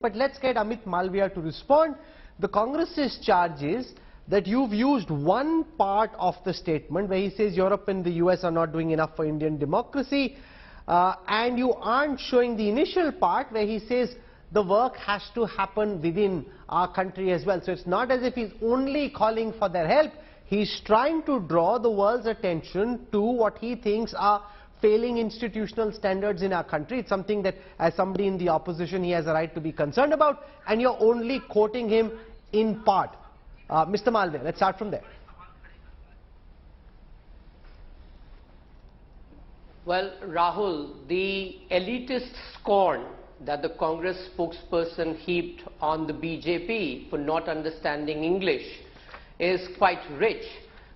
But let's get Amit Malviya to respond. The Congress's charge is that you've used one part of the statement where he says Europe and the US are not doing enough for Indian democracy, and you aren't showing the initial part where he says the work has to happen within our country as well. So it's not as if he's only calling for their help. He's trying to draw the world's attention to what he thinks are failing institutional standards in our country. It's something that, as somebody in the opposition, he has a right to be concerned about, and you're only quoting him in part. Mr. Malviya, let's start from there. Well, Rahul, the elitist scorn that the Congress spokesperson heaped on the BJP for not understanding English is quite rich,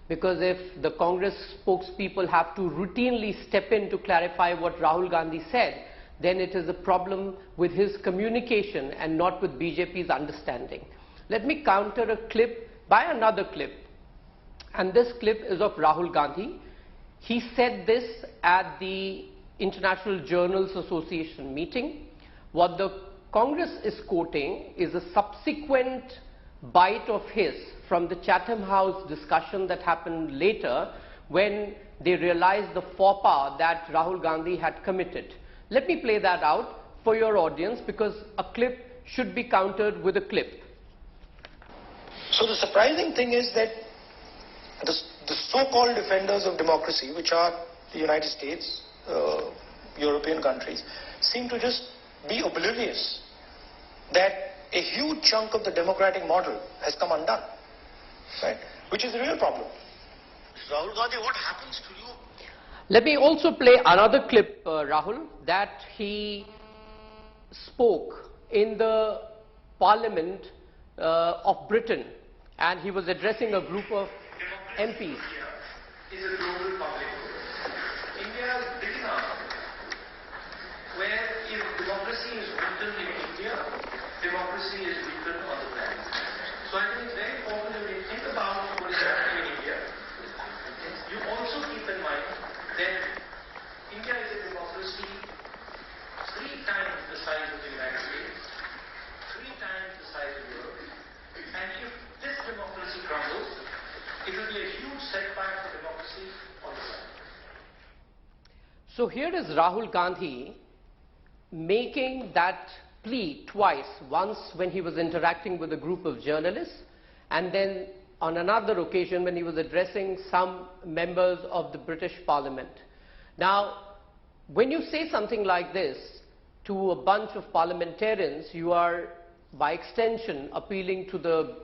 because if the Congress spokespeople have to routinely step in to clarify what Rahul Gandhi said, then it is a problem with his communication and not with BJP's understanding. Let me counter a clip by another clip, and this clip is of Rahul Gandhi. He said this at the International Journals Association meeting. What the Congress is quoting is a subsequent bite of his from the Chatham House discussion that happened later, when they realized the faux pas that Rahul Gandhi had committed. Let me play that out for your audience, because a clip should be countered with a clip. So the surprising thing is that the so-called defenders of democracy, which are the United States, European countries, seem to just be oblivious that a huge chunk of the democratic model has come undone, right? Which is a real problem. Rahul Gandhi, what happens to you? Let me also play another clip, Rahul, that he spoke in the Parliament of Britain, and he was addressing a group of MPs. Is a global public good. India is big enough where if democracy is weakened in India, democracy is weakened on the planet. So I think it's very important when you think about what is happening in India, you also keep in mind that India is a democracy 3 times the size of the United States, 3 times the size of Europe, and if this democracy crumbles, it will be a huge setback for democracy on the planet. So here is Rahul Gandhi making that plea twice, once when he was interacting with a group of journalists, and then on another occasion when he was addressing some members of the British Parliament. Now, when you say something like this to a bunch of parliamentarians, you are by extension appealing to the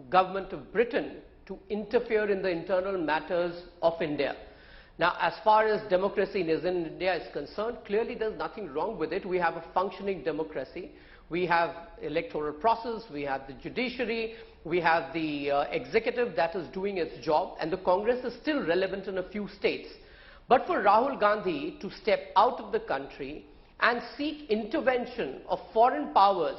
government of Britain to interfere in the internal matters of India. Now, as far as democracy in India is concerned, clearly there's nothing wrong with it. We have a functioning democracy. We have electoral process, we have the judiciary, we have the executive that is doing its job, and the Congress is still relevant in a few states. But for Rahul Gandhi to step out of the country and seek intervention of foreign powers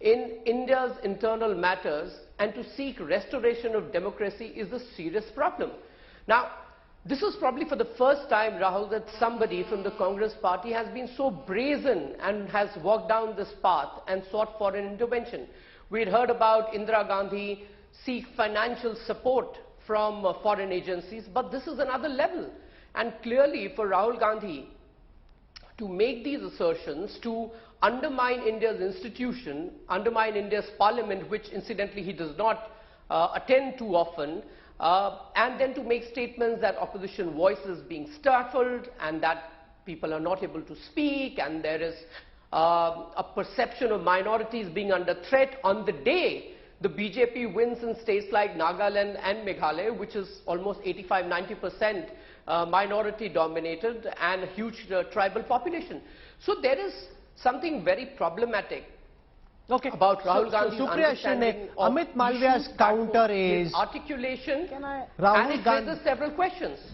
in India's internal matters and to seek restoration of democracy is a serious problem. Now, this is probably for the first time, Rahul, that somebody from the Congress party has been so brazen and has walked down this path and sought foreign intervention. We had heard about Indira Gandhi seek financial support from foreign agencies, but this is another level. And clearly for Rahul Gandhi to make these assertions, to undermine India's institution, undermine India's parliament, which incidentally he does not attend too often, and then to make statements that opposition voices being stifled and that people are not able to speak, and there is a perception of minorities being under threat on the day the BJP wins in states like Nagaland and Meghalaya, which is almost 85–90% minority dominated and a huge tribal population. So there is something very problematic about Rahul Gandhi's understanding of Amit Malviya's counter is articulation, Rahul and it Gandhi raises several questions.